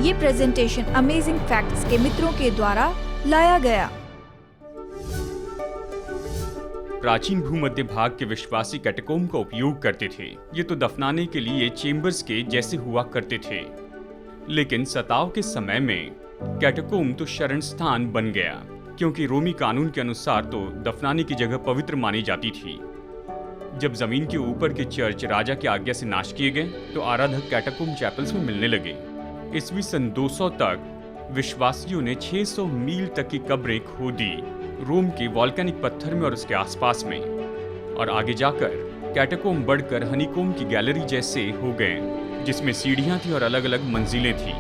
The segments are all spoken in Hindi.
ये प्रेजेंटेशन अमेजिंग फैक्ट्स के मित्रों के द्वारा लाया गया। प्राचीन भूमध्य भाग के विश्वासी कैटाकोम्ब का उपयोग करते थे। ये तो दफनाने के लिए चेम्बर्स के जैसे हुआ करते थे, लेकिन सताव के समय में कैटाकोम्ब तो शरण स्थान बन गया, क्योंकि रोमी कानून के अनुसार तो दफनाने की जगह पवित्र मानी जाती थी। जब जमीन के ऊपर के चर्च राजा की आज्ञा से नाश किए गए तो आराधक कैटाकोम्ब चैपल्स में मिलने लगे। ईस्वी सन 200 तक विश्वासियों ने 600 मील तक की कब्रें खोदी, रोम के वॉल्केनिक पत्थर में और उसके आसपास में, और आगे जाकर कैटाकोम्ब बढ़कर हनीकोम्ब की गैलरी जैसे हो गए, जिसमें सीढ़ियां थी और अलग अलग मंजिलें थी।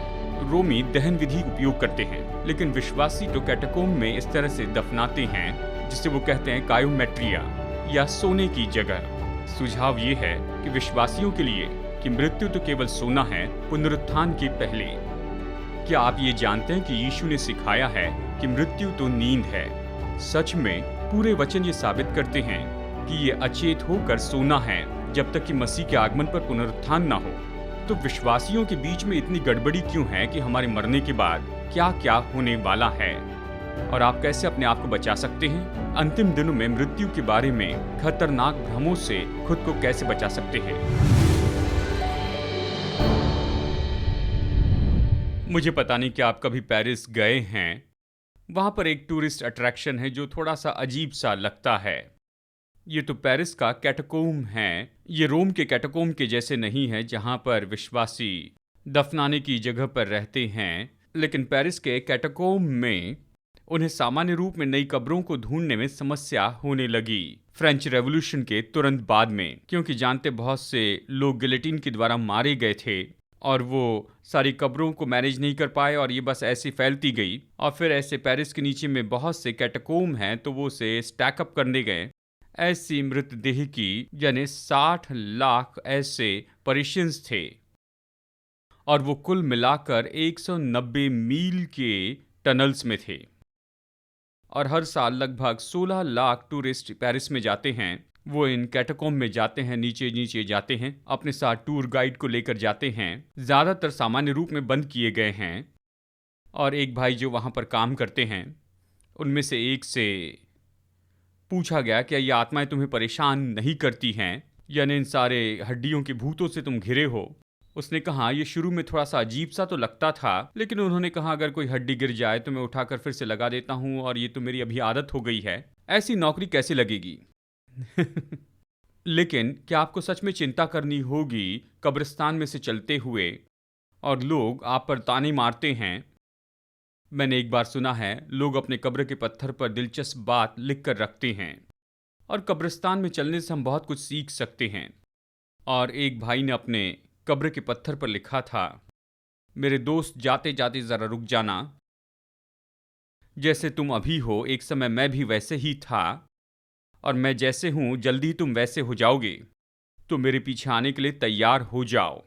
रोमी दहन विधि उपयोग करते हैं, लेकिन विश्वासी तो कैटाकोम्ब में इस तरह से दफनाते हैं जिसे वो कहते हैं कायोमेट्रिया या सोने की जगह। सुझाव ये है कि विश्वासियों के लिए कि मृत्यु तो केवल सोना है, पुनरुत्थान के पहले। क्या आप ये जानते हैं कि यीशु ने सिखाया है कि मृत्यु तो नींद है? सच में पूरे वचन ये साबित करते हैं कि ये अचेत होकर सोना है जब तक कि मसीह के आगमन पर पुनरुत्थान ना हो। तो विश्वासियों के बीच में इतनी गड़बड़ी क्यों है कि हमारे मरने के बाद क्या क्या होने वाला है, और आप कैसे अपने आप को बचा सकते हैं? अंतिम दिनों में मृत्यु के बारे में खतरनाक भ्रमों से खुद को कैसे बचा सकते हैं? मुझे पता नहीं कि आप कभी पेरिस गए हैं। वहां पर एक टूरिस्ट अट्रैक्शन है जो थोड़ा सा अजीब सा लगता है। ये तो पेरिस का कैटाकोम्ब है। ये रोम के कैटाकोम्ब के जैसे नहीं है जहां पर विश्वासी दफनाने की जगह पर रहते हैं, लेकिन पेरिस के कैटाकोम्ब में उन्हें सामान्य रूप में नई कब्रों को ढूंढने में समस्या होने लगी फ्रेंच रेवोल्यूशन के तुरंत बाद में, क्योंकि जानते बहुत से लोग गिलेटिन के द्वारा मारे गए थे और वो सारी कब्रों को मैनेज नहीं कर पाए और ये बस ऐसी फैलती गई। और फिर ऐसे पेरिस के नीचे में बहुत से कैटाकोम्ब हैं तो वो उसे स्टैकअप करने गए। ऐसी मृतदेह की यानी 60 लाख ऐसे पेरिशियंस थे, और वो कुल मिलाकर 190 मील के टनल्स में थे। और हर साल लगभग 16 लाख टूरिस्ट पेरिस में जाते हैं। वो इन कैटाकोम्ब में जाते हैं, नीचे नीचे जाते हैं, अपने साथ टूर गाइड को लेकर जाते हैं। ज़्यादातर सामान्य रूप में बंद किए गए हैं, और एक भाई जो वहाँ पर काम करते हैं उनमें से एक से पूछा गया क्या ये आत्माएं तुम्हें परेशान नहीं करती हैं, यानी इन सारे हड्डियों के भूतों से तुम घिरे हो? उसने कहा ये शुरू में थोड़ा सा अजीब सा तो लगता था, लेकिन उन्होंने कहा अगर कोई हड्डी गिर जाए तो मैं उठाकर फिर से लगा देता हूँ और ये तो मेरी अभी आदत हो गई है। ऐसी नौकरी कैसे लगेगी? लेकिन क्या आपको सच में चिंता करनी होगी कब्रिस्तान में से चलते हुए और लोग आप पर ताने मारते हैं? मैंने एक बार सुना है लोग अपने कब्र के पत्थर पर दिलचस्प बात लिख कर रखते हैं, और कब्रिस्तान में चलने से हम बहुत कुछ सीख सकते हैं। और एक भाई ने अपने कब्र के पत्थर पर लिखा था, मेरे दोस्त जाते जाते जरा रुक जाना, जैसे तुम अभी हो एक समय मैं भी वैसे ही था, और मैं जैसे हूं जल्दी तुम वैसे हो जाओगे, तो मेरे पीछे आने के लिए तैयार हो जाओ।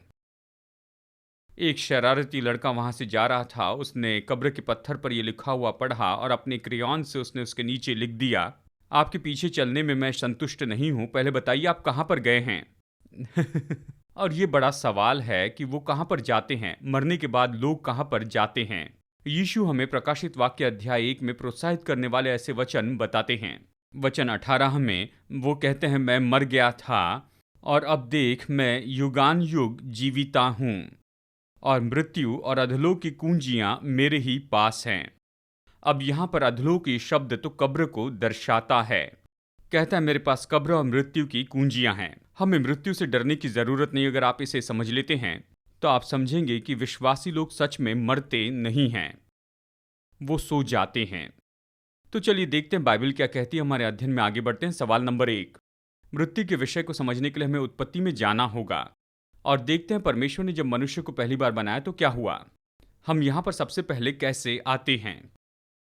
एक शरारती लड़का वहां से जा रहा था, उसने कब्र के पत्थर पर यह लिखा हुआ पढ़ा और अपने क्रेयॉन से उसने उसके नीचे लिख दिया, आपके पीछे चलने में मैं संतुष्ट नहीं हूं, पहले बताइए आप कहां पर गए हैं? और ये बड़ा सवाल है कि वो कहां पर जाते हैं, मरने के बाद लोग कहां पर जाते हैं। यीशु हमें प्रकाशित वाक्य अध्याय 1 में प्रोत्साहित करने वाले ऐसे वचन बताते हैं। वचन 18 में वो कहते हैं, मैं मर गया था और अब देख मैं युगान युग जीविता हूं, और मृत्यु और अधलोक की कुंजियां मेरे ही पास हैं। अब यहाँ पर अधलोक की शब्द तो कब्र को दर्शाता है। कहता है मेरे पास कब्र और मृत्यु की कुंजियां हैं। हमें मृत्यु से डरने की जरूरत नहीं। अगर आप इसे समझ लेते हैं तो आप समझेंगे कि विश्वासी लोग सच में मरते नहीं हैं, वो सो जाते हैं। तो चलिए देखते हैं बाइबल क्या कहती है। हमारे अध्ययन में आगे बढ़ते हैं। सवाल नंबर 1, मृत्यु के विषय को समझने के लिए हमें उत्पत्ति में जाना होगा और देखते हैं परमेश्वर ने जब मनुष्य को पहली बार बनाया तो क्या हुआ। हम यहाँ पर सबसे पहले कैसे आते हैं।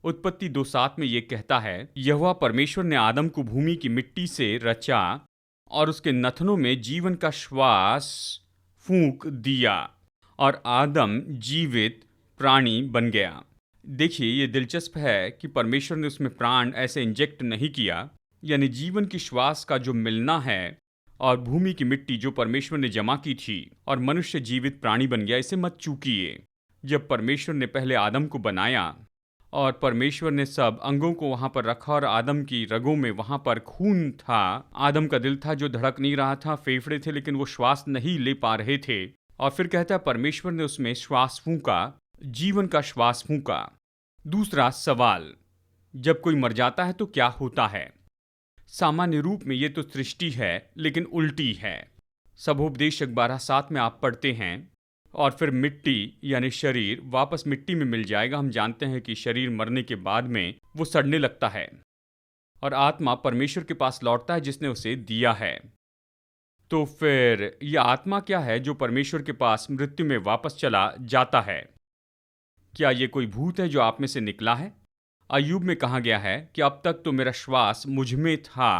उत्पत्ति 2:7 में ये कहता है, यहोवा परमेश्वर ने आदम को भूमि की मिट्टी से रचा और उसके नथनों में जीवन का श्वास फूंक दिया और आदम जीवित प्राणी बन गया। देखिए ये दिलचस्प है कि परमेश्वर ने उसमें प्राण ऐसे इंजेक्ट नहीं किया, यानी जीवन की श्वास का जो मिलना है और भूमि की मिट्टी जो परमेश्वर ने जमा की थी और मनुष्य जीवित प्राणी बन गया, इसे मत चूकिए। जब परमेश्वर ने पहले आदम को बनाया और परमेश्वर ने सब अंगों को वहां पर रखा और आदम की रगों में वहां पर खून था, आदम का दिल था जो धड़क नहीं रहा था, फेफड़े थे लेकिन वो श्वास नहीं ले पा रहे थे, और फिर कहता है परमेश्वर ने उसमें श्वास फूंका, जीवन का श्वास फूंका। दूसरा सवाल, जब कोई मर जाता है तो क्या होता है? सामान्य रूप में ये तो सृष्टि है लेकिन उल्टी है। सबोपदेशक 12:7 में आप पढ़ते हैं, और फिर मिट्टी यानी शरीर वापस मिट्टी में मिल जाएगा। हम जानते हैं कि शरीर मरने के बाद में वो सड़ने लगता है और आत्मा परमेश्वर के पास लौटता है जिसने उसे दिया है। तो फिर यह आत्मा क्या है जो परमेश्वर के पास मृत्यु में वापस चला जाता है? क्या ये कोई भूत है जो आप में से निकला है? अय्यूब में कहा गया है कि अब तक तो मेरा श्वास मुझ में था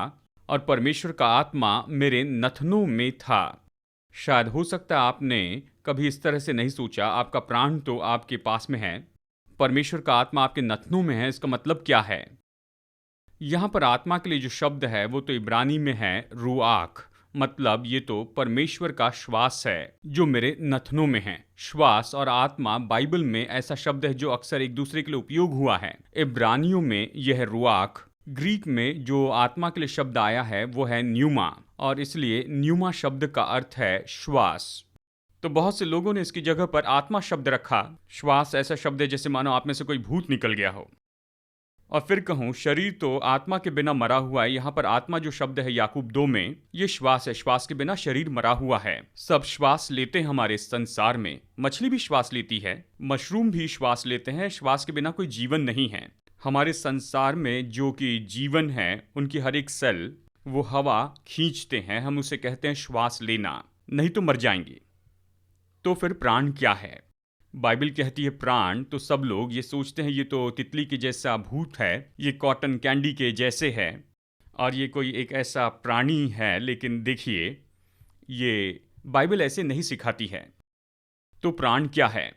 और परमेश्वर का आत्मा मेरे नथनों में था। शायद हो सकता है आपने कभी इस तरह से नहीं सोचा, आपका प्राण तो आपके पास में है, परमेश्वर का आत्मा आपके नथनों में है। इसका मतलब क्या है? यहां पर आत्मा के लिए जो शब्द है वो तो इब्रानी में है रूआख, मतलब ये तो परमेश्वर का श्वास है जो मेरे नथनों में है। श्वास और आत्मा बाइबल में ऐसा शब्द है जो अक्सर एक दूसरे के लिए उपयोग हुआ है। इब्रानियों में यह है रूआख, ग्रीक में जो आत्मा के लिए शब्द आया है वो है न्यूमा, और इसलिए न्यूमा शब्द का अर्थ है श्वास। तो बहुत से लोगों ने इसकी जगह पर आत्मा शब्द रखा। श्वास ऐसा शब्द है जैसे मानो आप में से कोई भूत निकल गया हो। और फिर कहूं शरीर तो आत्मा के बिना मरा हुआ है। यहाँ पर आत्मा जो शब्द है याकूब 2 में, ये श्वास है। श्वास के बिना शरीर मरा हुआ है। सब श्वास लेते हैं हमारे संसार में। मछली भी श्वास लेती है, मशरूम भी श्वास लेते हैं। श्वास के बिना कोई जीवन नहीं है। हमारे संसार में जो कि जीवन है, उनकी हर एक सेल वो हवा खींचते हैं। हम उसे कहते हैं श्वास लेना, नहीं तो मर जाएंगे। तो फिर प्राण क्या है? बाइबल कहती है प्राण, तो सब लोग ये सोचते हैं ये तो तितली के जैसा भूत है, ये कॉटन कैंडी के जैसे है और ये कोई एक ऐसा प्राणी है। लेकिन देखिए, ये बाइबल ऐसे नहीं सिखाती है। तो प्राण क्या है?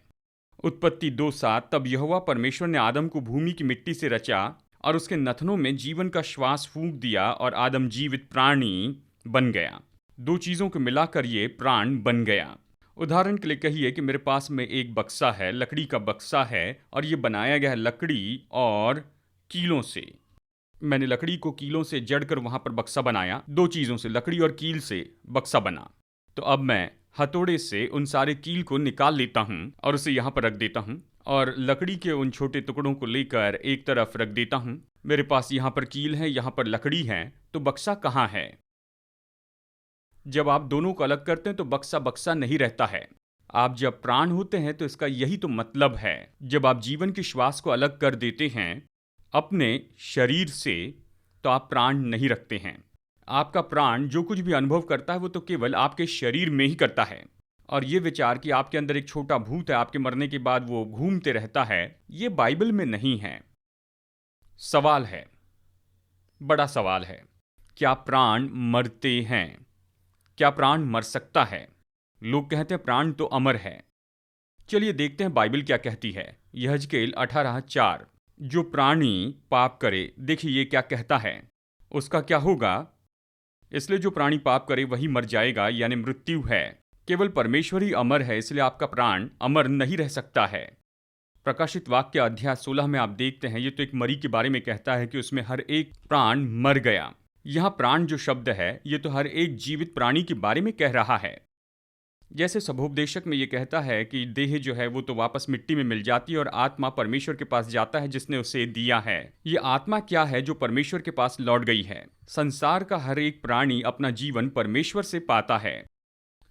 उत्पत्ति 2:7, तब यहोवा परमेश्वर ने आदम को भूमि की मिट्टी से रचा और उसके नथनों में जीवन का श्वास फूंक दिया और आदम जीवित प्राणी बन गया। दो चीजों को मिलाकर ये प्राण बन गया। उदाहरण के लिए कहिए कि मेरे पास में एक बक्सा है, लकड़ी का बक्सा है, और ये बनाया गया है लकड़ी और कीलों से। मैंने लकड़ी को कीलों से जड़कर वहां पर बक्सा बनाया। दो चीजों से, लकड़ी और कील से बक्सा बना। तो अब मैं हथौड़े से उन सारे कील को निकाल लेता हूं और उसे यहां पर रख देता हूं, और लकड़ी के उन छोटे टुकड़ों को लेकर एक तरफ रख देता हूं। मेरे पास यहां पर कील है, यहां पर लकड़ी है, तो बक्सा कहां है? जब आप दोनों को अलग करते हैं तो बक्सा बक्सा नहीं रहता है। आप जब प्राण होते हैं तो इसका यही तो मतलब है। जब आप जीवन की श्वास को अलग कर देते हैं अपने शरीर से, तो आप प्राण नहीं रखते हैं। आपका प्राण जो कुछ भी अनुभव करता है वो तो केवल आपके शरीर में ही करता है। और ये विचार कि आपके अंदर एक छोटा भूत है, आपके मरने के बाद वो घूमते रहता है, ये बाइबल में नहीं है। सवाल है, बड़ा सवाल है, क्या प्राण मरते हैं? क्या प्राण मर सकता है? लोग कहते हैं प्राण तो अमर है। चलिए देखते हैं बाइबल क्या कहती है। यहेजकेल 18:4, जो प्राणी पाप करे, देखिए ये क्या कहता है, उसका क्या होगा? इसलिए जो प्राणी पाप करे वही मर जाएगा, यानी मृत्यु है। केवल परमेश्वर ही अमर है, इसलिए आपका प्राण अमर नहीं रह सकता है। प्रकाशित वाक्य अध्याय 16 में आप देखते हैं, ये तो एक मरी के बारे में कहता है कि उसमें हर एक प्राण मर गया। यहां प्राण जो शब्द है ये तो हर एक जीवित प्राणी के बारे में कह रहा है। जैसे सबोपदेशक में ये कहता है कि देह जो है वो तो वापस मिट्टी में मिल जाती है और आत्मा परमेश्वर के पास जाता है जिसने उसे दिया है। ये आत्मा क्या है जो परमेश्वर के पास लौट गई है? संसार का हर एक प्राणी अपना जीवन परमेश्वर से पाता है,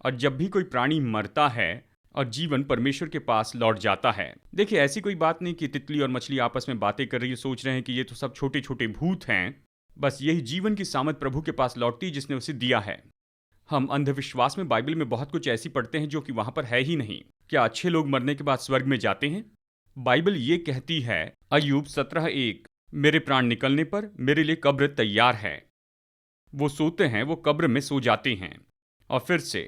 और जब भी कोई प्राणी मरता है और जीवन परमेश्वर के पास लौट जाता है। देखिए, ऐसी कोई बात नहीं कि तितली और मछली आपस में बातें कर रही है, सोच रहे हैं कि ये तो सब छोटे छोटे भूत हैं। बस यही जीवन की सामत प्रभु के पास लौटती जिसने उसे दिया है। हम अंधविश्वास में बाइबल में बहुत कुछ ऐसी पढ़ते हैं जो कि वहां पर है ही नहीं। क्या अच्छे लोग मरने के बाद स्वर्ग में जाते हैं? बाइबल ये कहती है, अय्यूब 17:1, मेरे प्राण निकलने पर मेरे लिए कब्र तैयार है। वो सोते हैं, वो कब्र में सो जाते हैं। और फिर से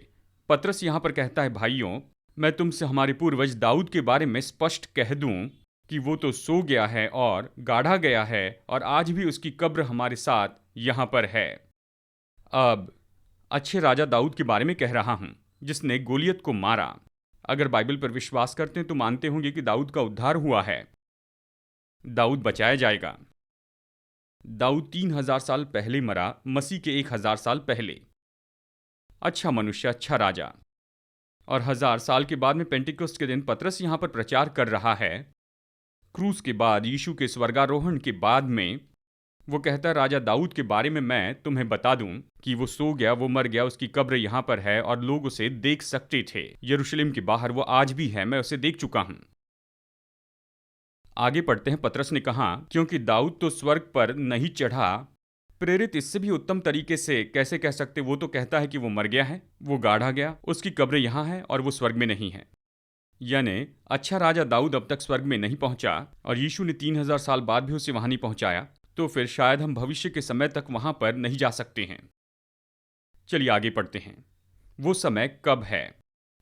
पतरस यहां पर कहता है, भाइयों मैं तुमसे हमारे पूर्वज दाऊद के बारे में स्पष्ट कह दूं कि वो तो सो गया है और गाढ़ा गया है, और आज भी उसकी कब्र हमारे साथ यहां पर है। अब अच्छे राजा दाऊद के बारे में कह रहा हूं, जिसने गोलियत को मारा। अगर बाइबल पर विश्वास करते हैं तो मानते होंगे कि दाऊद का उद्धार हुआ है, दाऊद बचाया जाएगा। दाऊद 3000 साल पहले मरा, मसीह के 1000 साल पहले। अच्छा मनुष्य, अच्छा राजा। और 1000 साल के बाद में पेंटिकोस्ट के दिन पतरस यहां पर प्रचार कर रहा है। क्रूस के बाद, यीशु के स्वर्गारोहण के बाद में वो कहता है, राजा दाऊद के बारे में मैं तुम्हें बता दूं कि वो सो गया, वो मर गया, उसकी कब्र यहां पर है और लोग उसे देख सकते थे यरूशलेम के बाहर। वो आज भी है, मैं उसे देख चुका हूं। आगे पढ़ते हैं। पतरस ने कहा, क्योंकि दाऊद तो स्वर्ग पर नहीं चढ़ा। प्रेरित इससे भी उत्तम तरीके से कैसे कह सकते? वो तो कहता है कि वो मर गया है, वो गाड़ा गया, उसकी कब्र यहां है और वो स्वर्ग में नहीं है। यानी अच्छा राजा दाऊद अब तक स्वर्ग में नहीं पहुंचा और यीशु ने 3000 साल बाद भी उसे वहां नहीं पहुंचाया, तो फिर शायद हम भविष्य के समय तक वहां पर नहीं जा सकते हैं। चलिए आगे पढ़ते हैं। वो समय कब है?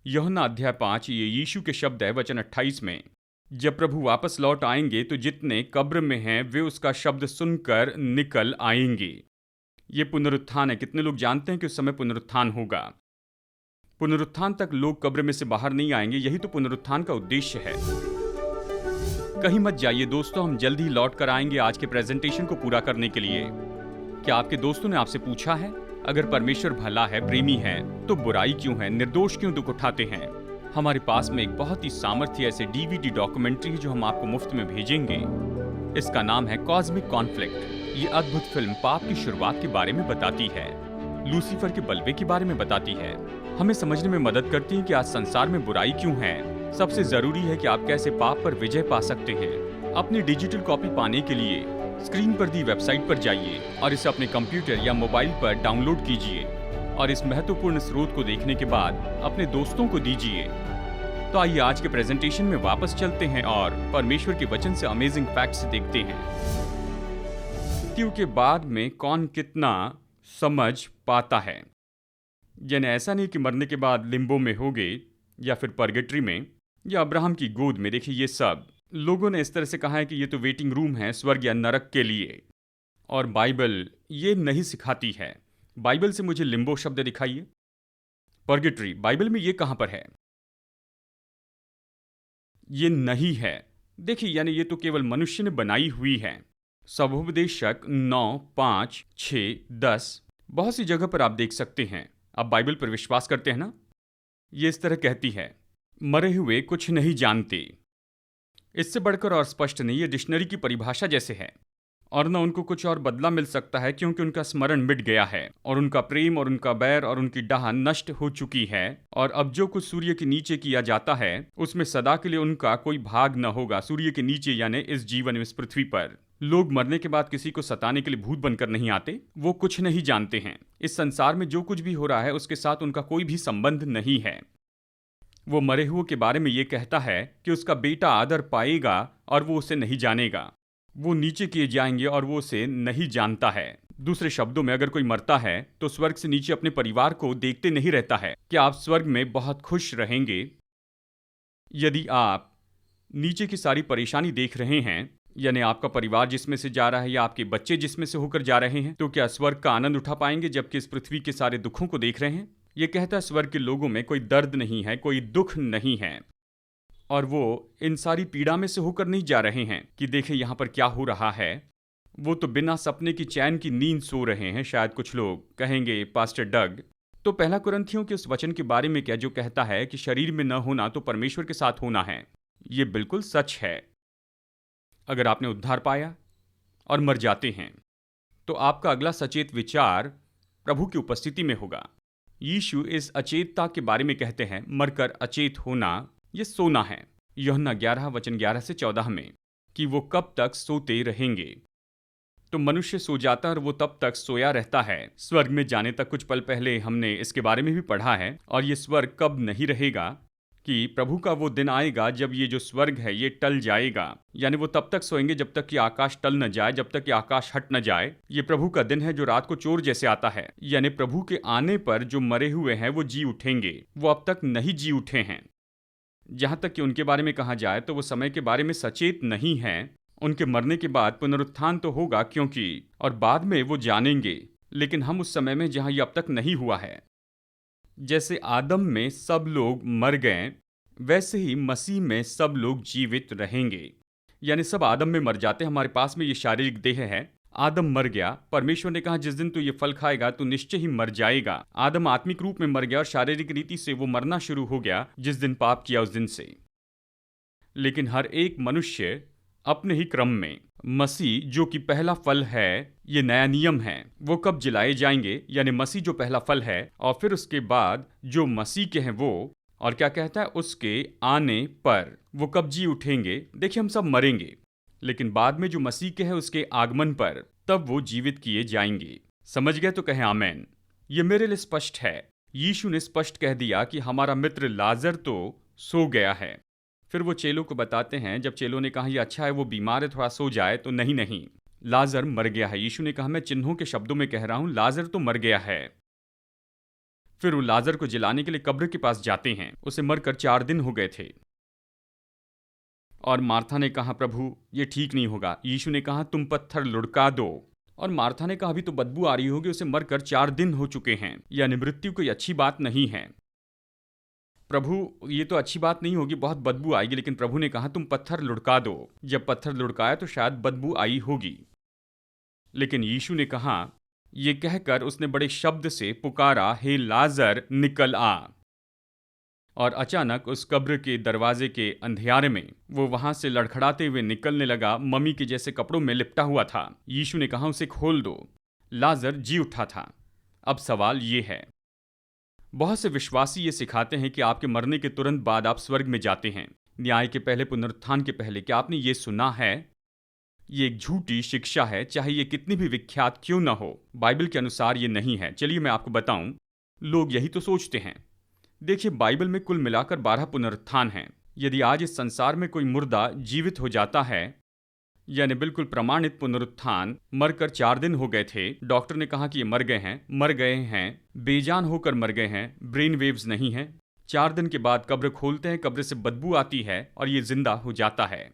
यूहन्ना अध्याय 5, ये यीशु के शब्द है, वचन 28 में। जब प्रभु वापस लौट आएंगे तो जितने कब्र में हैं वे उसका शब्द सुनकर निकल आएंगे। ये पुनरुत्थान है। कितने लोग जानते हैं कि उस समय पुनरुत्थान होगा? पुनरुत्थान तक लोग कब्र में से बाहर नहीं आएंगे। यही तो पुनरुत्थान का उद्देश्य है। कहीं मत जाइए दोस्तों, हम जल्द ही लौट कर आएंगे आज के प्रेजेंटेशन को पूरा करने के लिए। क्या आपके दोस्तों ने आपसे पूछा है, अगर परमेश्वर भला है, प्रेमी है, तो बुराई क्यों है, निर्दोष क्यों दुख उठाते हैं? हमारे पास में एक बहुत ही सामर्थ्य ऐसे डीवीडी डॉक्यूमेंट्री है जो हम आपको मुफ्त में भेजेंगे। इसका नाम है कॉस्मिक कॉन्फ्लिक्ट। ये अद्भुत फिल्म पाप की शुरुआत के बारे में बताती है, लूसीफर के बलवे के बारे में बताती है, हमें समझने में मदद करती है कि आज संसार में बुराई क्यों है। सबसे जरूरी है कि आप कैसे पाप पर विजय पा सकते हैं। अपनी डिजिटल कॉपी पाने के लिए स्क्रीन पर दी वेबसाइट पर जाइए और इसे अपने कंप्यूटर या मोबाइल पर डाउनलोड कीजिए और इस महत्वपूर्ण स्रोत को देखने के बाद अपने दोस्तों को दीजिए। तो आइए आज के प्रेजेंटेशन में वापस चलते हैं और परमेश्वर के वचन से अमेजिंग फैक्ट्स देखते हैं। मृत्यु के बाद में कौन कितना समझ पाता है। यानी ऐसा नहीं कि मरने के बाद लिम्बो में हो गए या फिर परगेटरी में या अब्राहम की गोद में। देखिए, ये सब लोगों ने इस तरह से कहा है कि ये तो वेटिंग रूम है स्वर्ग या नरक के लिए, और बाइबल ये नहीं सिखाती है। बाइबल से मुझे लिम्बो शब्द दिखाइए, परगेटरी, बाइबल में ये कहां पर है? ये नहीं है। देखिए, यानी ये तो केवल मनुष्य ने बनाई हुई है। सबोपदेशक 9, 5, 6, 10 बहुत सी जगह पर आप देख सकते हैं। आप बाइबल पर विश्वास करते हैं ना? ये इस तरह कहती है, मरे हुए कुछ नहीं जानते। इससे बढ़कर और स्पष्ट नहीं, ये डिक्शनरी की परिभाषा जैसे है। और न उनको कुछ और बदला मिल सकता है, क्योंकि उनका स्मरण मिट गया है और उनका प्रेम और उनका बैर और उनकी डाह नष्ट हो चुकी है। और अब जो कुछ सूर्य के नीचे किया जाता है उसमें सदा के लिए उनका कोई भाग न होगा। सूर्य के नीचे यानी इस जीवन में, इस पृथ्वी पर लोग मरने के बाद किसी को सताने के लिए भूत बनकर नहीं आते। वो कुछ नहीं जानते हैं। इस संसार में जो कुछ भी हो रहा है उसके साथ उनका कोई भी संबंध नहीं है। वो मरे हुए के बारे में ये कहता है कि उसका बेटा आदर पाएगा और वो उसे नहीं जानेगा। वो नीचे किए जाएंगे और वो उसे नहीं जानता है। दूसरे शब्दों में, अगर कोई मरता है तो स्वर्ग से नीचे अपने परिवार को देखते नहीं रहता है। क्या आप स्वर्ग में बहुत खुश रहेंगे? यदि आप नीचे की सारी परेशानी देख रहे हैं, यानी आपका परिवार जिसमें से जा रहा है या आपके बच्चे जिसमें से होकर जा रहे हैं, तो क्या स्वर्ग का आनंद उठा पाएंगे जबकि इस पृथ्वी के सारे दुखों को देख रहे हैं? ये कहता है स्वर्ग के लोगों में कोई दर्द नहीं है, कोई दुख नहीं है, और वो इन सारी पीड़ा में से होकर नहीं जा रहे हैं कि देखें यहाँ पर क्या हो रहा है। वो तो बिना सपने की चैन की नींद सो रहे हैं। शायद कुछ लोग कहेंगे, पास्टर डग, तो पहला कुरिन्थियों के उस वचन के बारे में क्या जो कहता है कि शरीर में न होना तो परमेश्वर के साथ होना है? ये बिल्कुल सच है। अगर आपने उद्धार पाया और मर जाते हैं तो आपका अगला सचेत विचार प्रभु की उपस्थिति में होगा। यीशु इस अचेतता के बारे में कहते हैं, मरकर अचेत होना ये सोना है। यूहन्ना 11 वचन 11 से 14 में, कि वो कब तक सोते रहेंगे। तो मनुष्य सो जाता है और वो तब तक सोया रहता है। स्वर्ग में जाने तक कुछ पल पहले हमने इसके बारे में भी पढ़ा है। और ये स्वर्ग कब नहीं रहेगा कि प्रभु का वो दिन आएगा जब ये जो स्वर्ग है ये टल जाएगा। यानी वो तब तक सोएंगे जब तक कि आकाश टल न जाए, जब तक कि आकाश हट न जाए। ये प्रभु का दिन है जो रात को चोर जैसे आता है। यानी प्रभु के आने पर जो मरे हुए हैं वो जी उठेंगे। वो अब तक नहीं जी उठे हैं। जहां तक कि उनके बारे में कहा जाए तो वो समय के बारे में सचेत नहीं हैं। उनके मरने के बाद पुनरुत्थान तो होगा, क्योंकि और बाद में वो जानेंगे। लेकिन हम उस समय में जहां ये अब तक नहीं हुआ है। जैसे आदम में सब लोग मर गए, वैसे ही मसीह में सब लोग जीवित रहेंगे। यानी सब आदम में मर जाते हैं। हमारे पास में ये शारीरिक देह है, आदम मर गया। परमेश्वर ने कहा जिस दिन तू ये फल खाएगा तो निश्चय ही मर जाएगा। आदम आत्मिक रूप में मर गया और शारीरिक रीति से वो मरना शुरू हो गया जिस दिन पाप किया उस दिन से। लेकिन हर एक मनुष्य अपने ही क्रम में, मसीह जो कि पहला फल है, ये नया नियम है, वो कब जिलाए जाएंगे, यानी मसीह जो पहला फल है और फिर उसके बाद जो मसीह के हैं वो, और क्या कहता है, उसके आने पर वो कब जी उठेंगे। देखिए हम सब मरेंगे, लेकिन बाद में जो मसीह के हैं उसके आगमन पर तब वो जीवित किए जाएंगे। समझ गए तो कहें आमेन। ये मेरे लिए स्पष्ट है। यीशु ने स्पष्ट कह दिया कि हमारा मित्र लाजर तो सो गया है। फिर वो चेलों को बताते हैं, जब चेलों ने कहा ये अच्छा है वो बीमार है, थोड़ा सो जाए, तो नहीं, लाजर मर गया है। यीशु ने कहा मैं चिन्हों के शब्दों में कह रहा हूं, लाजर तो मर गया है। फिर वो लाजर को जिलाने के लिए कब्र के पास जाते हैं। उसे मरकर 4 दिन हो गए थे। और मार्था ने कहा प्रभु ये ठीक नहीं होगा। यीशु ने कहा तुम पत्थर लुढ़का दो। और मार्था ने कहा अभी तो बदबू आ रही होगी, उसे मरकर 4 दिन हो चुके हैं, यानी मृत्यु कोई अच्छी बात नहीं है। प्रभु ये तो अच्छी बात नहीं होगी, बहुत बदबू आएगी। लेकिन प्रभु ने कहा तुम पत्थर लुढ़का दो। जब पत्थर लुढ़काया तो शायद बदबू आई होगी, लेकिन यीशु ने कहा, ये कहकर उसने बड़े शब्द से पुकारा, हे लाजर निकल आ। और अचानक उस कब्र के दरवाजे के अंधियारे में वो वहां से लड़खड़ाते हुए निकलने लगा, मम्मी के जैसे कपड़ों में लिपटा हुआ था। यीशु ने कहा उसे खोल दो। लाजर जी उठा था। अब सवाल ये है, बहुत से विश्वासी ये सिखाते हैं कि आपके मरने के तुरंत बाद आप स्वर्ग में जाते हैं, न्याय के पहले, पुनरुत्थान के पहले। क्या आपने ये सुना है? ये एक झूठी शिक्षा है, चाहे ये कितनी भी विख्यात क्यों ना हो। बाइबल के अनुसार ये नहीं है। चलिए मैं आपको बताऊं, लोग यही तो सोचते हैं। देखिए बाइबल में कुल मिलाकर 12 पुनरुत्थान हैं। यदि आज इस संसार में कोई मुर्दा जीवित हो जाता है, यानी बिल्कुल प्रमाणित पुनरुत्थान, मरकर 4 दिन हो गए थे, डॉक्टर ने कहा कि ये मर गए हैं, बेजान होकर मर गए हैं, ब्रेन वेव्स नहीं है, 4 दिन के बाद कब्र खोलते हैं, कब्र से बदबू आती है और ये जिंदा हो जाता है।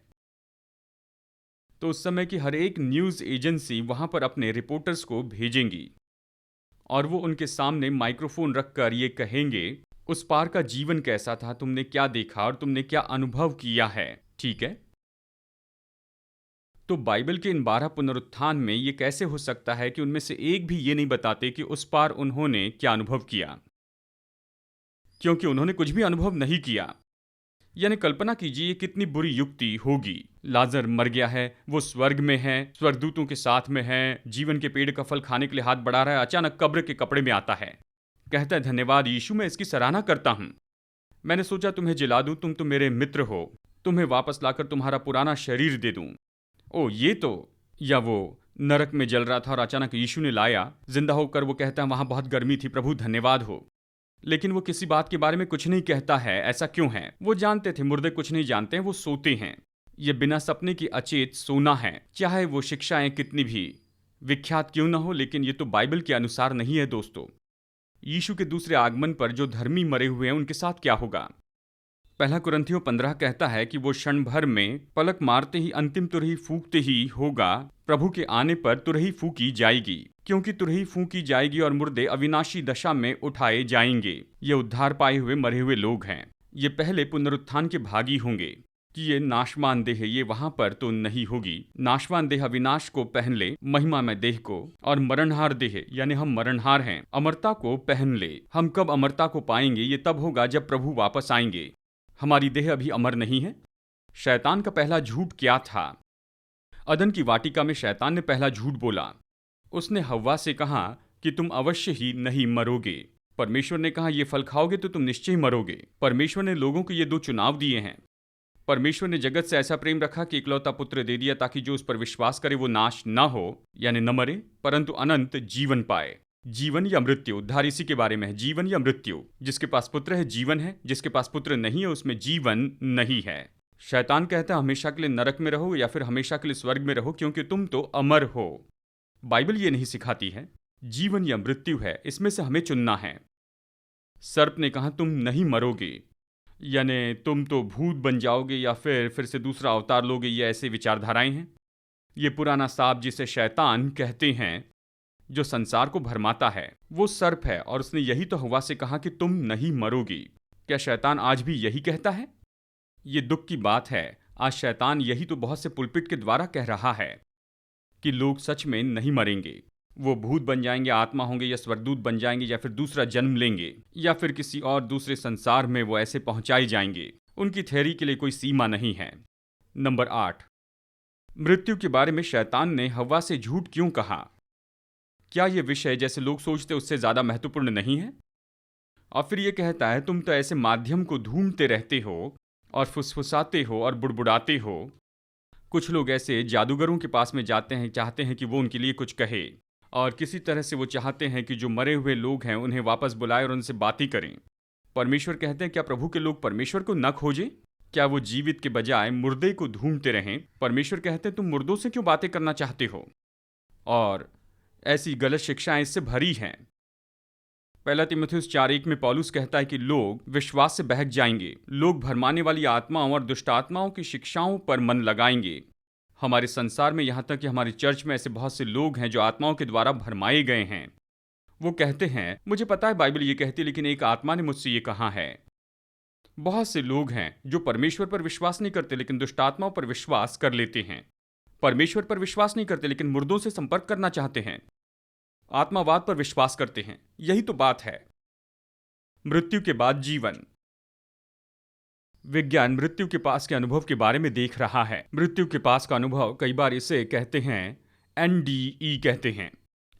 तो उस समय की हर एक न्यूज एजेंसी वहां पर अपने रिपोर्टर्स को भेजेंगी और वो उनके सामने माइक्रोफोन रखकर ये कहेंगे उस पार का जीवन कैसा था, तुमने क्या देखा और तुमने क्या अनुभव किया है। ठीक है, तो बाइबल के इन 12 पुनरुत्थान में ये कैसे हो सकता है कि उनमें से एक भी ये नहीं बताते कि उस पार उन्होंने क्या अनुभव किया, क्योंकि उन्होंने कुछ भी अनुभव नहीं किया। यानी कल्पना कीजिए ये कितनी बुरी युक्ति होगी। लाजर मर गया है, वो स्वर्ग में है, स्वर्गदूतों के साथ में है, जीवन के पेड़ का फल खाने के लिए हाथ बढ़ा रहा है, अचानक कब्र के कपड़े में आता है, कहता है धन्यवाद यीशु, मैं इसकी सराहना करता हूं, मैंने सोचा तुम्हें जिला दूं, तुम तो मेरे मित्र हो, तुम्हें वापस लाकर तुम्हारा पुराना शरीर दे दूं। ओ ये तो, या वो नरक में जल रहा था और अचानक यीशु ने लाया, जिंदा होकर वो कहता है वहां बहुत गर्मी थी, प्रभु धन्यवाद हो। लेकिन वो किसी बात के बारे में कुछ नहीं कहता है। ऐसा क्यों है? वो जानते थे मुर्दे कुछ नहीं जानते हैं, वो सोते हैं। ये बिना सपने की अचेत सोना है, चाहे वो शिक्षाएं कितनी भी विख्यात क्यों ना हो, लेकिन ये तो बाइबल के अनुसार नहीं है। दोस्तों, यीशु के दूसरे आगमन पर जो धर्मी मरे हुए हैं उनके साथ क्या होगा? 1 कुरिन्थियों 15 कहता है कि वो क्षण भर में पलक मारते ही अंतिम तुरही फूंकते ही होगा, प्रभु के आने पर तुरही फूंकी जाएगी, क्योंकि तुरही फूंकी जाएगी और मुर्दे अविनाशी दशा में उठाए जाएंगे। ये उद्धार पाए हुए मरे हुए लोग हैं। ये पहले पुनरुत्थान के भागी होंगे कि ये नाशवान देह ये वहां पर तो नहीं होगी। नाशवान देह अविनाश को पहन ले, महिमा में देह को, और मरणहार देह यानी हम मरणहार हैं, अमरता को पहन ले। हम कब अमरता को पाएंगे? ये तब होगा जब प्रभु वापस आएंगे। हमारी देह अभी अमर नहीं है। शैतान का पहला झूठ क्या था? अदन की वाटिका में शैतान ने पहला झूठ बोला। उसने हव्वा से कहा कि तुम अवश्य ही नहीं मरोगे। परमेश्वर ने कहा ये फल खाओगे तो तुम निश्चय ही मरोगे। परमेश्वर ने लोगों को ये 2 चुनाव दिए हैं। परमेश्वर ने जगत से ऐसा प्रेम रखा कि इकलौता पुत्र दे दिया, ताकि जो उस पर विश्वास करे वो नाश ना हो, यानी न मरे, परंतु अनंत जीवन पाए। जीवन या मृत्यु, उद्धार इसी के बारे में है, जीवन या मृत्यु। जिसके पास पुत्र है जीवन है, जिसके पास पुत्र नहीं है उसमें जीवन नहीं है। शैतान कहता है हमेशा के लिए नरक में रहो या फिर हमेशा के लिए स्वर्ग में रहो, क्योंकि तुम तो अमर हो। बाइबल ये नहीं सिखाती है जीवन या मृत्यु है, इसमें से हमें चुनना है। सर्प ने कहा तुम नहीं मरोगे, यानी तुम तो भूत बन जाओगे या फिर से दूसरा अवतार लोगे। ये ऐसे विचारधाराएं हैं। ये पुराना सांप जिसे शैतान कहते हैं, जो संसार को भरमाता है, वो सर्प है और उसने यही तो हव्वा से कहा कि तुम नहीं मरोगी। क्या शैतान आज भी यही कहता है? ये दुख की बात है, आज शैतान यही तो बहुत से पुलपिट के द्वारा कह रहा है कि लोग सच में नहीं मरेंगे। वो भूत बन जाएंगे, आत्मा होंगे, या स्वर्गदूत बन जाएंगे, या फिर दूसरा जन्म लेंगे, या फिर किसी और दूसरे संसार में वो ऐसे पहुंचाए जाएंगे। उनकी थ्योरी के लिए कोई सीमा नहीं है। नंबर 8, मृत्यु के बारे में शैतान ने हव्वा से झूठ क्यों कहा? क्या ये विषय जैसे लोग सोचते उससे ज्यादा महत्वपूर्ण नहीं है? और फिर ये कहता है, तुम तो ऐसे माध्यम को ढूंढते रहते हो और फुसफुसाते हो और बुड़बुड़ाते हो। कुछ लोग ऐसे जादूगरों के पास में जाते हैं, चाहते हैं कि वो उनके लिए कुछ कहे, और किसी तरह से वो चाहते हैं कि जो मरे हुए लोग हैं उन्हें वापस बुलाए और उनसे बातें करें। परमेश्वर कहते हैं, क्या प्रभु के लोग परमेश्वर को न खोजें? क्या वो जीवित के बजाय मुर्दे को ढूंढते रहें? परमेश्वर कहते हैं, तुम मुर्दों से क्यों बातें करना चाहते हो? और ऐसी गलत शिक्षाएं इससे भरी हैं। पहला तीमुथियुस 4:1 में पौलुस कहता है कि लोग विश्वास से बहक जाएंगे, लोग भरमाने वाली आत्माओं और दुष्ट आत्माओं की शिक्षाओं पर मन लगाएंगे। हमारे संसार में, यहाँ तक कि हमारी चर्च में ऐसे बहुत से लोग हैं जो आत्माओं के द्वारा भरमाए गए हैं। वो कहते हैं, मुझे पता है बाइबल ये कहती, लेकिन एक आत्मा ने मुझसे ये कहा है। बहुत से लोग हैं जो परमेश्वर पर विश्वास नहीं करते लेकिन दुष्ट आत्माओं पर विश्वास कर लेते हैं। परमेश्वर पर विश्वास नहीं करते लेकिन मुर्दों से संपर्क करना चाहते हैं। आत्मावाद पर विश्वास करते हैं। यही तो बात है। मृत्यु के बाद जीवन। विज्ञान मृत्यु के पास के अनुभव के बारे में देख रहा है। मृत्यु के पास का अनुभव, कई बार इसे कहते हैं NDE कहते हैं।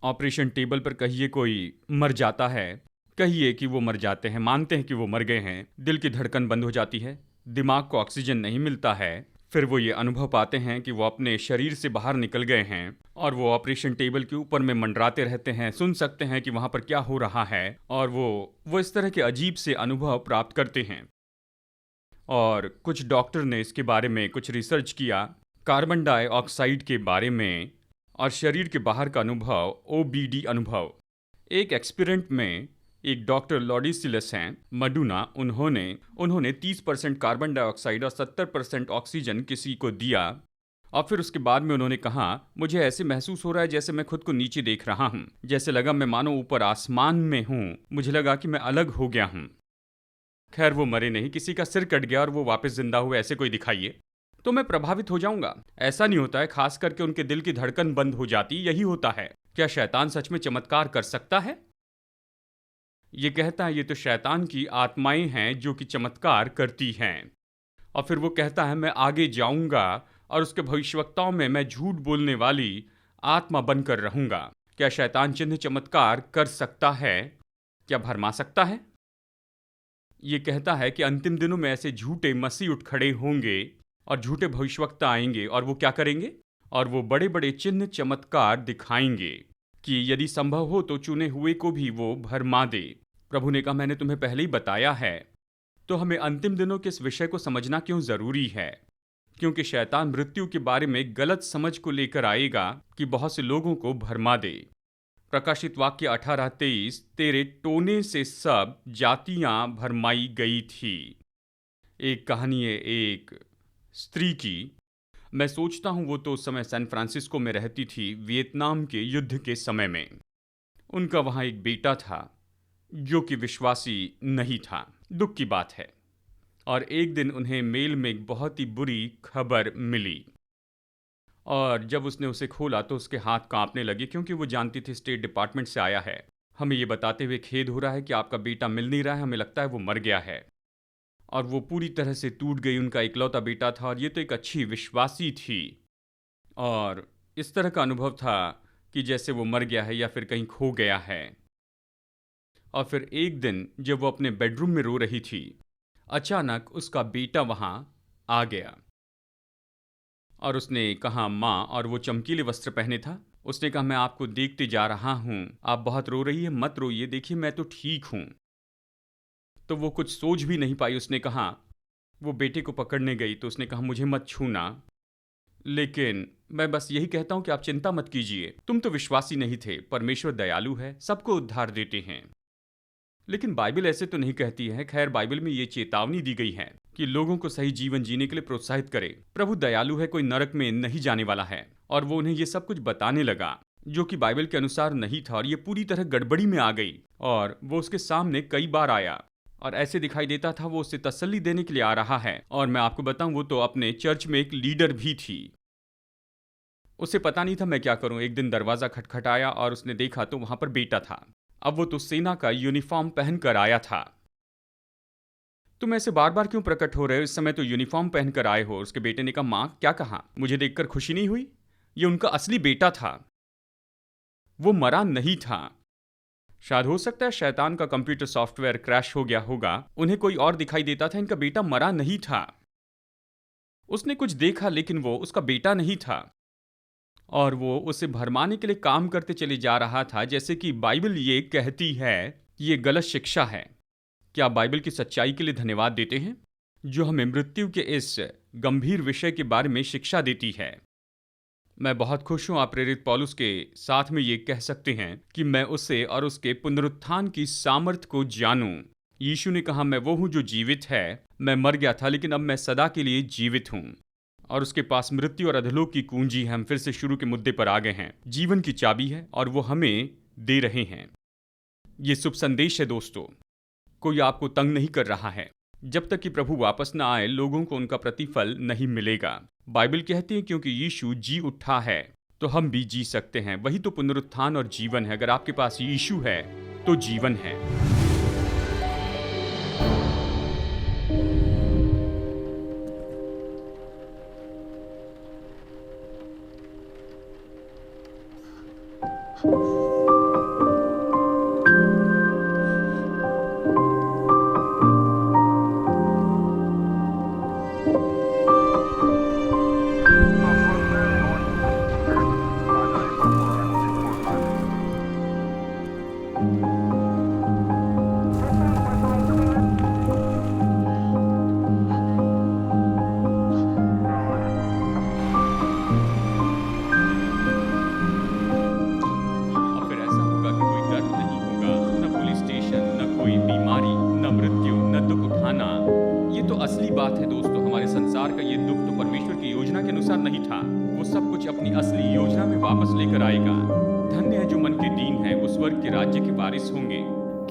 ऑपरेशन टेबल पर कहिए कोई मर जाता है, कहिए कि वो मर जाते हैं, मानते हैं कि वो मर गए हैं, दिल की धड़कन बंद हो जाती है, दिमाग को ऑक्सीजन नहीं मिलता है, फिर वो ये अनुभव पाते हैं कि वो अपने शरीर से बाहर निकल गए हैं, और वो ऑपरेशन टेबल के ऊपर में मंडराते रहते हैं, सुन सकते हैं कि वहां पर क्या हो रहा है, और वो इस तरह के अजीब से अनुभव प्राप्त करते हैं। और कुछ डॉक्टर ने इसके बारे में कुछ रिसर्च किया, कार्बन डाइऑक्साइड के बारे में और शरीर के बाहर का अनुभव, OBD अनुभव। एक एक्सपेरिमेंट में एक डॉक्टर लॉडिसिलस हैं, मडूना, उन्होंने 30% कार्बन डाइऑक्साइड और 70% ऑक्सीजन किसी को दिया, और फिर उसके बाद में उन्होंने कहा, मुझे ऐसे महसूस हो रहा है जैसे मैं खुद को नीचे देख रहा हूँ, जैसे लगा मैं मानो ऊपर आसमान में हूँ, मुझे लगा कि मैं अलग हो गया हूँ। खैर वो मरे नहीं, किसी का सिर कट गया और वो वापस जिंदा हुए, ऐसे कोई दिखाइए तो मैं प्रभावित हो जाऊंगा। ऐसा नहीं होता है, खास करके उनके दिल की धड़कन बंद हो जाती, यही होता है। क्या शैतान सच में चमत्कार कर सकता है? ये कहता है, ये तो शैतान की आत्माएं हैं जो कि चमत्कार करती हैं। और फिर वो कहता है, मैं आगे जाऊंगा और उसके भविष्यवक्ताओं में मैं झूठ बोलने वाली आत्मा बनकर रहूंगा। क्या शैतान चिन्ह चमत्कार कर सकता है? क्या भरमा सकता है? ये कहता है कि अंतिम दिनों में ऐसे झूठे मसीह उठ खड़े होंगे और झूठे भविष्यवक्ता आएंगे, और वो क्या करेंगे? और वो बड़े बड़े चिन्ह चमत्कार दिखाएंगे कि यदि संभव हो तो चुने हुए को भी वो भरमा दे। प्रभु ने कहा, मैंने तुम्हें पहले ही बताया है। तो हमें अंतिम दिनों के इस विषय को समझना क्यों जरूरी है? क्योंकि शैतान मृत्यु के बारे में गलत समझ को लेकर आएगा कि बहुत से लोगों को भरमा दे। प्रकाशित वाक्य 18:23, तेरे टोने से सब जातियां भरमाई गई थी। एक कहानी है एक स्त्री की। मैं सोचता हूं वो तो उस समय सैन फ्रांसिस्को में रहती थी, वियतनाम के युद्ध के समय में। उनका वहां एक बेटा था जो कि विश्वासी नहीं था। दुख की बात है। और एक दिन उन्हें मेल में एक बहुत ही बुरी खबर मिली, और जब उसने उसे खोला तो उसके हाथ कांपने लगे, क्योंकि वो जानती थी स्टेट डिपार्टमेंट से आया है, हमें ये बताते हुए खेद हो रहा है कि आपका बेटा मिल नहीं रहा है, हमें लगता है वो मर गया है। और वो पूरी तरह से टूट गई। उनका इकलौता बेटा था और ये तो एक अच्छी विश्वासी थी, और इस तरह का अनुभव था कि जैसे वो मर गया है या फिर कहीं खो गया है। और फिर एक दिन जब वो अपने बेडरूम में रो रही थी, अचानक उसका बेटा वहां आ गया और उसने कहा, माँ, और वो चमकीले वस्त्र पहने था। उसने कहा, मैं आपको देखते जा रहा हूं, आप बहुत रो रही है, मत रोइए, देखिए मैं तो ठीक हूं। तो वो कुछ सोच भी नहीं पाई। उसने कहा, वो बेटे को पकड़ने गई तो उसने कहा, मुझे मत छूना, लेकिन मैं बस यही कहता हूं कि आप चिंता मत कीजिए, तुम तो विश्वासी नहीं थे, परमेश्वर दयालु है, सबको उद्धार देते हैं। लेकिन बाइबल ऐसे तो नहीं कहती है। खैर, बाइबल में ये चेतावनी दी गई है कि लोगों को सही जीवन जीने के लिए प्रोत्साहित करे। प्रभु दयालु है, कोई नरक में नहीं जाने वाला है। और वो उन्हें ये सब कुछ बताने लगा जो कि बाइबल के अनुसार नहीं था, और ये पूरी तरह गड़बड़ी में आ गई। और वो उसके सामने कई बार आया और ऐसे दिखाई देता था वो उसे तसल्ली देने के लिए आ रहा है। और मैं आपको बताऊं, वो तो अपने चर्च में एक लीडर भी थी। उसे पता नहीं था मैं क्या करूं। एक दिन दरवाजा खटखटाया और उसने देखा तो वहां पर बेटा था। अब वो तो सेना का यूनिफॉर्म पहनकर आया था। तुम ऐसे बार बार क्यों प्रकट हो रहे हो? इस समय तो यूनिफॉर्म पहनकर आए हो। उसके बेटे ने कहा, मां क्या कहा? मुझे देखकर खुशी नहीं हुई? ये उनका असली बेटा था, वो मरा नहीं था। शायद हो सकता है शैतान का कंप्यूटर सॉफ्टवेयर क्रैश हो गया होगा। उन्हें कोई और दिखाई देता था, इनका बेटा मरा नहीं था। उसने कुछ देखा लेकिन वो उसका बेटा नहीं था। और वो उसे भरमाने के लिए काम करते चले जा रहा था, जैसे कि बाइबल ये कहती है ये गलत शिक्षा है। क्या आप बाइबल की सच्चाई के लिए धन्यवाद देते हैं, जो हमें मृत्यु के इस गंभीर विषय के बारे में शिक्षा देती है? मैं बहुत खुश हूं आप प्रेरित पौलुस के साथ में ये कह सकते हैं कि मैं उसे और उसके पुनरुत्थान की सामर्थ्य को जानूं। यीशु ने कहा, मैं वो हूं जो जीवित है। मैं मर गया था लेकिन अब मैं सदा के लिए जीवित हूं। और उसके पास मृत्यु और अधोलोक की कुंजी है। हम फिर से शुरू के मुद्दे पर आ गए हैं। जीवन की चाबी है और वो हमें दे रहे हैं। ये शुभ संदेश है दोस्तों। कोई आपको तंग नहीं कर रहा है। जब तक कि प्रभु वापस न आए, लोगों को उनका प्रतिफल नहीं मिलेगा। बाइबल कहती है क्योंकि यीशु जी उठा है तो हम भी जी सकते हैं। वही तो पुनरुत्थान और जीवन है। अगर आपके पास यीशु है तो जीवन है। बात है दोस्तों, हमारे संसार का ये दुख तो परमेश्वर की योजना के अनुसार नहीं था। वो सब कुछ अपनी असली योजना में वापस लेकर आएगा। धन्य है जो मन के दीन है, वो स्वर्ग के राज्य के वारिस होंगे।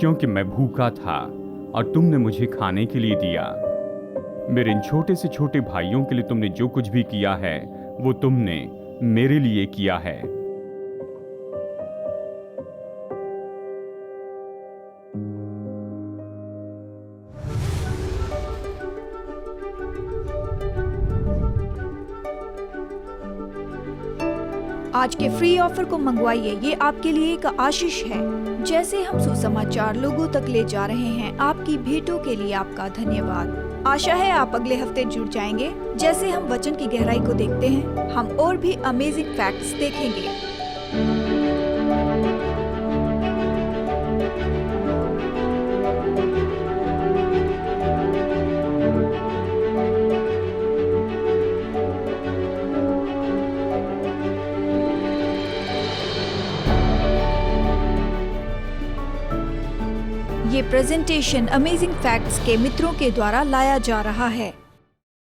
क्योंकि मैं भूखा था और तुमने मुझे खाने के लिए दिया। मेरे इन छोटे से छोटे भाइयों के लिए तुमने जो कुछ भी किया है वो तुमने मेरे लिए किया है। आज के फ्री ऑफर को मंगवाइए, ये आपके लिए एक आशीष है। जैसे हम सुसमाचार लोगों तक ले जा रहे हैं, आपकी भेंटों के लिए आपका धन्यवाद। आशा है आप अगले हफ्ते जुड़ जाएंगे। जैसे हम वचन की गहराई को देखते हैं, हम और भी अमेजिंग फैक्ट्स देखेंगे। ये प्रेजेंटेशन अमेजिंग फैक्ट्स के मित्रों के द्वारा लाया जा रहा है।